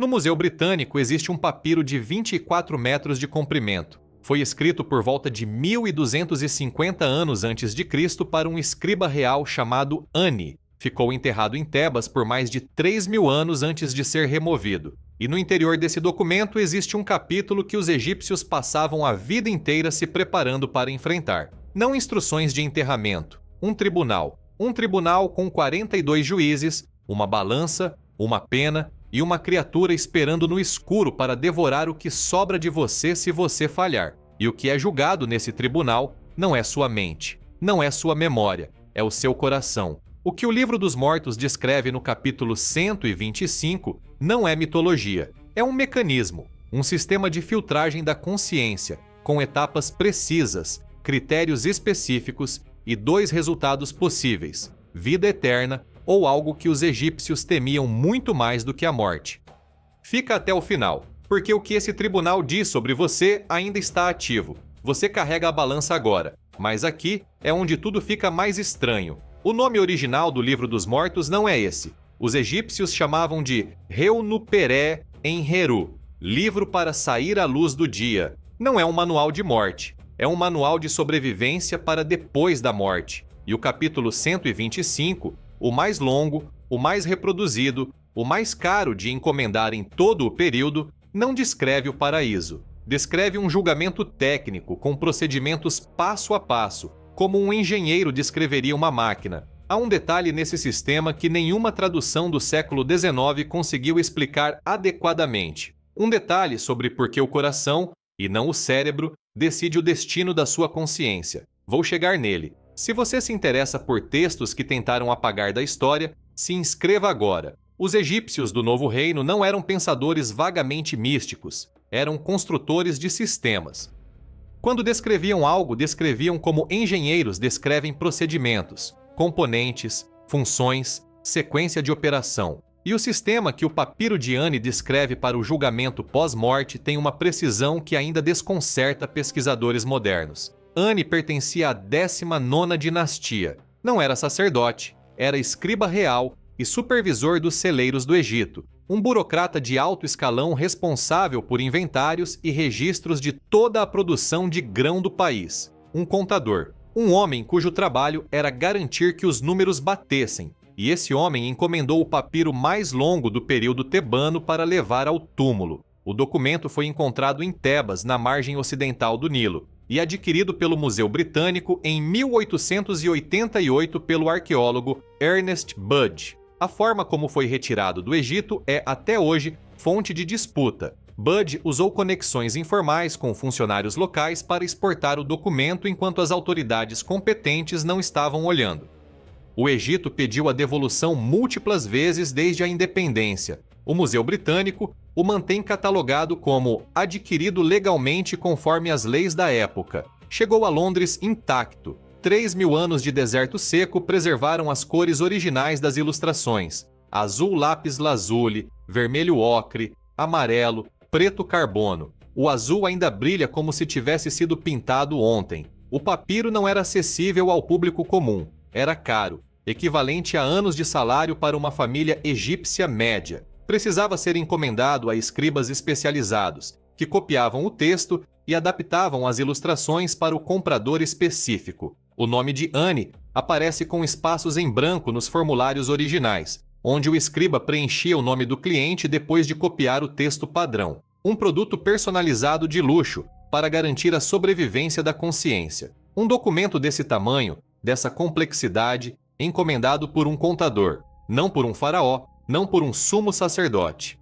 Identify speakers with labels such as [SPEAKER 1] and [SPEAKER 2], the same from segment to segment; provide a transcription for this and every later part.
[SPEAKER 1] No Museu Britânico existe um papiro de 24 metros de comprimento. Foi escrito por volta de 1250 anos antes de Cristo para um escriba real chamado Ani. Ficou enterrado em Tebas por mais de 3.000 anos antes de ser removido. E no interior desse documento existe um capítulo que os egípcios passavam a vida inteira se preparando para enfrentar. Não instruções de enterramento, um tribunal. Um tribunal com 42 juízes, uma balança, uma pena e uma criatura esperando no escuro para devorar o que sobra de você se você falhar. E o que é julgado nesse tribunal não é sua mente, não é sua memória, é o seu coração. O que o Livro dos Mortos descreve no capítulo 125 não é mitologia, é um mecanismo, um sistema de filtragem da consciência, com etapas precisas, critérios específicos e 2 resultados possíveis: vida eterna ou algo que os egípcios temiam muito mais do que a morte. Fica até o final, porque o que esse tribunal diz sobre você ainda está ativo. Você carrega a balança agora, mas aqui é onde tudo fica mais estranho. O nome original do Livro dos Mortos não é esse. Os egípcios chamavam de Reunuperé Enheru, livro para sair à luz do dia. Não é um manual de morte, é um manual de sobrevivência para depois da morte. E o capítulo 125, o mais longo, o mais reproduzido, o mais caro de encomendar em todo o período, não descreve o paraíso. Descreve um julgamento técnico com procedimentos passo a passo, como um engenheiro descreveria uma máquina. Há um detalhe nesse sistema que nenhuma tradução do século XIX conseguiu explicar adequadamente. Um detalhe sobre por que o coração, e não o cérebro, decide o destino da sua consciência. Vou chegar nele. Se você se interessa por textos que tentaram apagar da história, se inscreva agora. Os egípcios do Novo Reino não eram pensadores vagamente místicos, eram construtores de sistemas. Quando descreviam algo, descreviam como engenheiros descrevem procedimentos, componentes, funções, sequência de operação. E o sistema que o papiro de Ani descreve para o julgamento pós-morte tem uma precisão que ainda desconcerta pesquisadores modernos. Ani pertencia à 19ª dinastia. Não era sacerdote, era escriba real e supervisor dos celeiros do Egito, um burocrata de alto escalão responsável por inventários e registros de toda a produção de grão do país. Um contador, um homem cujo trabalho era garantir que os números batessem, e esse homem encomendou o papiro mais longo do período tebano para levar ao túmulo. O documento foi encontrado em Tebas, na margem ocidental do Nilo, e adquirido pelo Museu Britânico em 1888 pelo arqueólogo Ernest Budge. A forma como foi retirado do Egito é, até hoje, fonte de disputa. Budge usou conexões informais com funcionários locais para exportar o documento enquanto as autoridades competentes não estavam olhando. O Egito pediu a devolução múltiplas vezes desde a independência. O Museu Britânico o mantém catalogado como adquirido legalmente conforme as leis da época. Chegou a Londres intacto. 3.000 anos de deserto seco preservaram as cores originais das ilustrações: azul lápis lazuli, vermelho ocre, amarelo, preto carbono. O azul ainda brilha como se tivesse sido pintado ontem. O papiro não era acessível ao público comum. Era caro, equivalente a anos de salário para uma família egípcia média. Precisava ser encomendado a escribas especializados, que copiavam o texto e adaptavam as ilustrações para o comprador específico. O nome de Ani aparece com espaços em branco nos formulários originais, onde o escriba preenchia o nome do cliente depois de copiar o texto padrão. Um produto personalizado de luxo para garantir a sobrevivência da consciência. Um documento desse tamanho, dessa complexidade, encomendado por um contador, não por um faraó, não por um sumo sacerdote.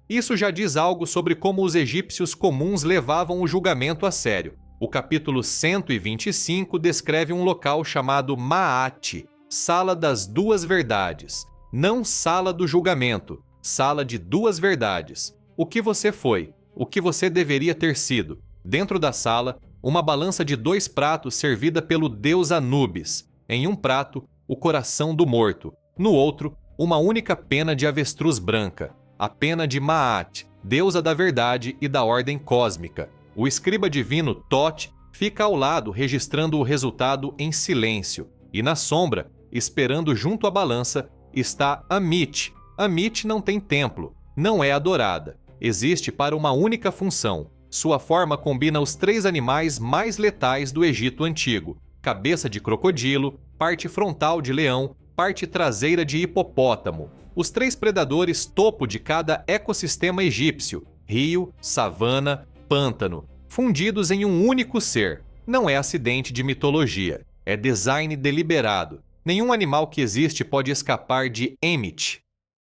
[SPEAKER 1] Isso já diz algo sobre como os egípcios comuns levavam o julgamento a sério. O capítulo 125 descreve um local chamado Maat, Sala das Duas Verdades. Não sala do julgamento, sala de duas verdades. O que você foi, o que você deveria ter sido. Dentro da sala, uma balança de 2 pratos servida pelo deus Anubis. Em um prato, o coração do morto. No outro, uma única pena de avestruz branca. A pena de Maat, deusa da verdade e da ordem cósmica. O escriba divino Thoth fica ao lado registrando o resultado em silêncio. E na sombra, esperando junto à balança, está Amit. Amit não tem templo. Não é adorada. Existe para uma única função. Sua forma combina os 3 animais mais letais do Egito Antigo: cabeça de crocodilo, parte frontal de leão, parte traseira de hipopótamo. Os 3 predadores topo de cada ecossistema egípcio: rio, savana, pântano, fundidos em um único ser. Não é acidente de mitologia, é design deliberado. Nenhum animal que existe pode escapar de Emmet.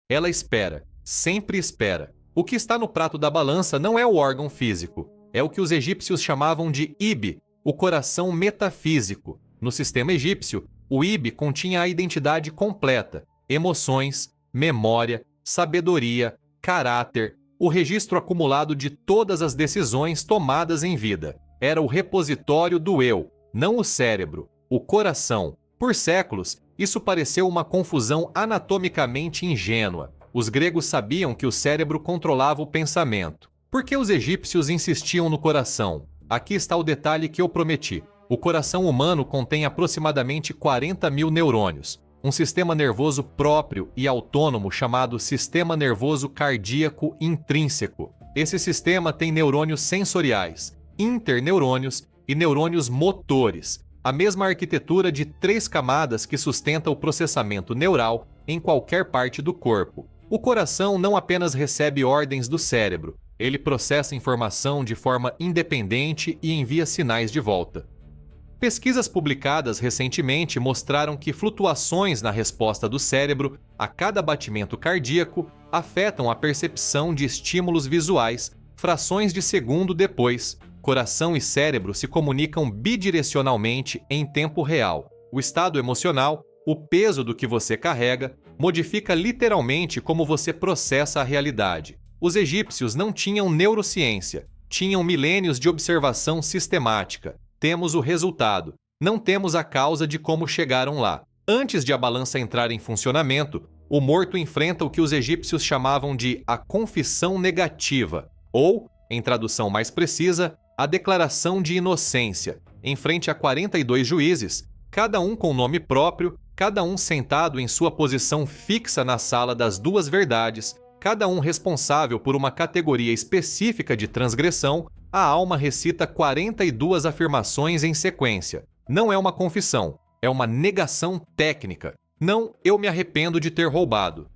[SPEAKER 1] Ela espera, sempre espera. O que está no prato da balança não é o órgão físico, é o que os egípcios chamavam de Ibe, o coração metafísico. No sistema egípcio, o Ibe continha a identidade completa: emoções, memória, sabedoria, caráter, o registro acumulado de todas as decisões tomadas em vida. Era o repositório do eu, não o cérebro, o coração. Por séculos, isso pareceu uma confusão anatomicamente ingênua. Os gregos sabiam que o cérebro controlava o pensamento. Por que os egípcios insistiam no coração? Aqui está o detalhe que eu prometi. O coração humano contém aproximadamente 40 mil neurônios, um sistema nervoso próprio e autônomo chamado sistema nervoso cardíaco intrínseco. Esse sistema tem neurônios sensoriais, interneurônios e neurônios motores, a mesma arquitetura de 3 camadas que sustenta o processamento neural em qualquer parte do corpo. O coração não apenas recebe ordens do cérebro, ele processa informação de forma independente e envia sinais de volta. Pesquisas publicadas recentemente mostraram que flutuações na resposta do cérebro a cada batimento cardíaco afetam a percepção de estímulos visuais frações de segundo depois. Coração e cérebro se comunicam bidirecionalmente em tempo real. O estado emocional, o peso do que você carrega, modifica literalmente como você processa a realidade. Os egípcios não tinham neurociência, tinham milênios de observação sistemática. Temos o resultado, não temos a causa de como chegaram lá. Antes de a balança entrar em funcionamento, o morto enfrenta o que os egípcios chamavam de a confissão negativa, ou, em tradução mais precisa, a declaração de inocência, em frente a 42 juízes, cada um com nome próprio, cada um sentado em sua posição fixa na sala das 2 verdades, cada um responsável por uma categoria específica de transgressão. A alma recita 42 afirmações em sequência. Não é uma confissão, é uma negação técnica. Não, eu me arrependo de ter roubado.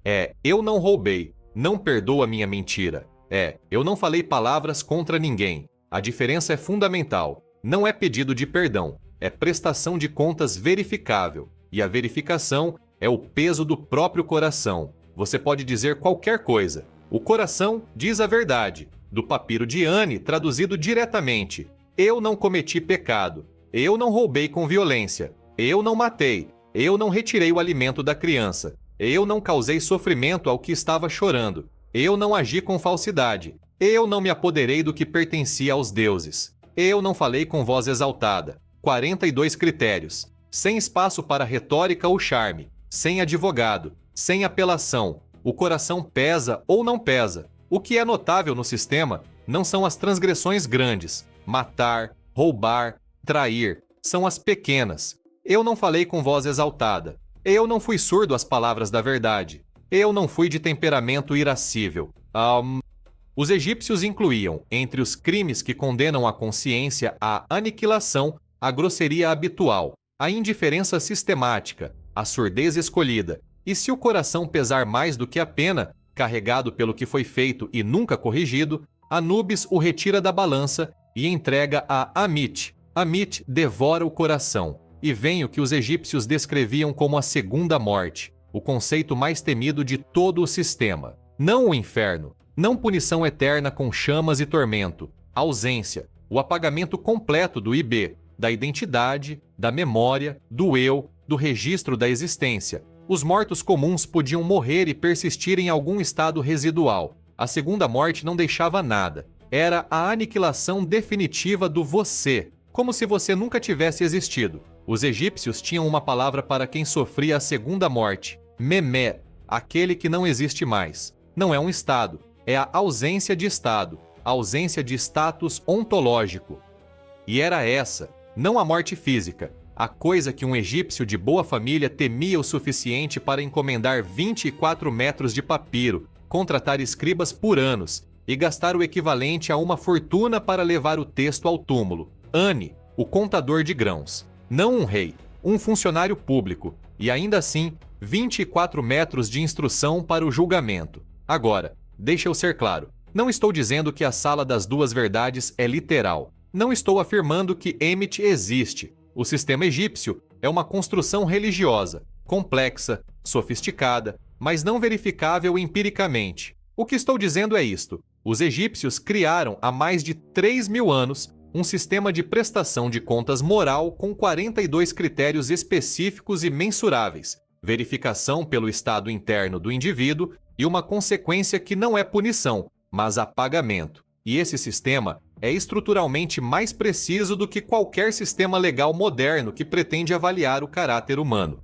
[SPEAKER 1] É, eu não roubei, não perdoo a minha mentira. É, eu não falei palavras contra ninguém. A diferença é fundamental. Não é pedido de perdão, é prestação de contas verificável. E a verificação é o peso do próprio coração. Você pode dizer qualquer coisa. O coração diz a verdade. Do papiro de Anne, traduzido diretamente: eu não cometi pecado, eu não roubei com violência, eu não matei, eu não retirei o alimento da criança, eu não causei sofrimento ao que estava chorando, eu não agi com falsidade, eu não me apoderei do que pertencia aos deuses, eu não falei com voz exaltada. 42 critérios, sem espaço para retórica ou charme, sem advogado, sem apelação. O coração pesa ou não pesa. O que é notável no sistema não são as transgressões grandes, matar, roubar, trair, são as pequenas. Eu não falei com voz exaltada. Eu não fui surdo às palavras da verdade. Eu não fui de temperamento irascível. Os egípcios incluíam, entre os crimes que condenam a consciência, a aniquilação, a grosseria habitual, a indiferença sistemática, a surdez escolhida. E se o coração pesar mais do que a pena, carregado pelo que foi feito e nunca corrigido, Anubis o retira da balança e entrega a Amit. Amit devora o coração, e vem o que os egípcios descreviam como a segunda morte, o conceito mais temido de todo o sistema. Não o inferno, não punição eterna com chamas e tormento, ausência, o apagamento completo do IB, da identidade, da memória, do eu, do registro da existência. Os mortos comuns podiam morrer e persistir em algum estado residual. A segunda morte não deixava nada. Era a aniquilação definitiva do você, como se você nunca tivesse existido. Os egípcios tinham uma palavra para quem sofria a segunda morte: memé, aquele que não existe mais. Não é um estado, é a ausência de estado, a ausência de status ontológico. E era essa, não a morte física, a coisa que um egípcio de boa família temia o suficiente para encomendar 24 metros de papiro, contratar escribas por anos e gastar o equivalente a uma fortuna para levar o texto ao túmulo. Ani, o contador de grãos. Não um rei, um funcionário público, e ainda assim 24 metros de instrução para o julgamento. Agora, deixa eu ser claro, não estou dizendo que a Sala das Duas Verdades é literal. Não estou afirmando que Emmet existe. O sistema egípcio é uma construção religiosa, complexa, sofisticada, mas não verificável empiricamente. O que estou dizendo é isto: os egípcios criaram há mais de 3.000 anos um sistema de prestação de contas moral com 42 critérios específicos e mensuráveis, verificação pelo estado interno do indivíduo e uma consequência que não é punição, mas apagamento. E esse sistema é estruturalmente mais preciso do que qualquer sistema legal moderno que pretende avaliar o caráter humano.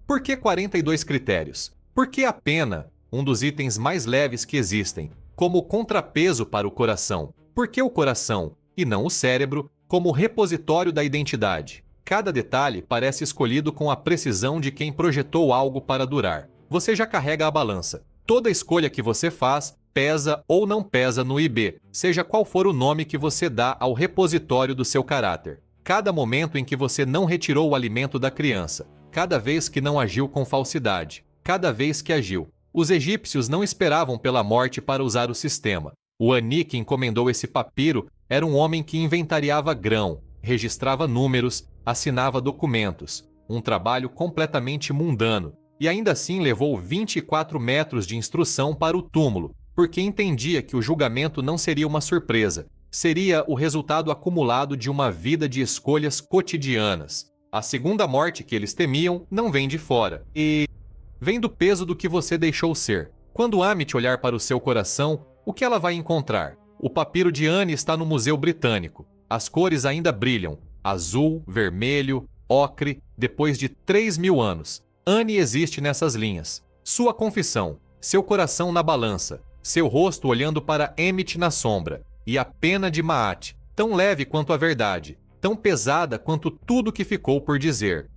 [SPEAKER 1] Por que 42 critérios? Porque a pena, um dos itens mais leves que existem, como contrapeso para o coração. Por que o coração, e não o cérebro, como repositório da identidade? Cada detalhe parece escolhido com a precisão de quem projetou algo para durar. Você já carrega a balança. Toda escolha que você faz pesa ou não pesa no IB, seja qual for o nome que você dá ao repositório do seu caráter. Cada momento em que você não retirou o alimento da criança, cada vez que não agiu com falsidade, cada vez que agiu. Os egípcios não esperavam pela morte para usar o sistema. O Ani que encomendou esse papiro era um homem que inventariava grão, registrava números, assinava documentos, um trabalho completamente mundano, e ainda assim levou 24 metros de instrução para o túmulo, porque entendia que o julgamento não seria uma surpresa, seria o resultado acumulado de uma vida de escolhas cotidianas. A segunda morte que eles temiam não vem de fora, e vem do peso do que você deixou ser. Quando Amit olhar para o seu coração, o que ela vai encontrar? O papiro de Ani está no Museu Britânico. As cores ainda brilham, azul, vermelho, ocre, depois de 3.000 anos. Ani existe nessas linhas. Sua confissão, seu coração na balança, seu rosto olhando para Emmet na sombra, e a pena de Maat, tão leve quanto a verdade, tão pesada quanto tudo que ficou por dizer.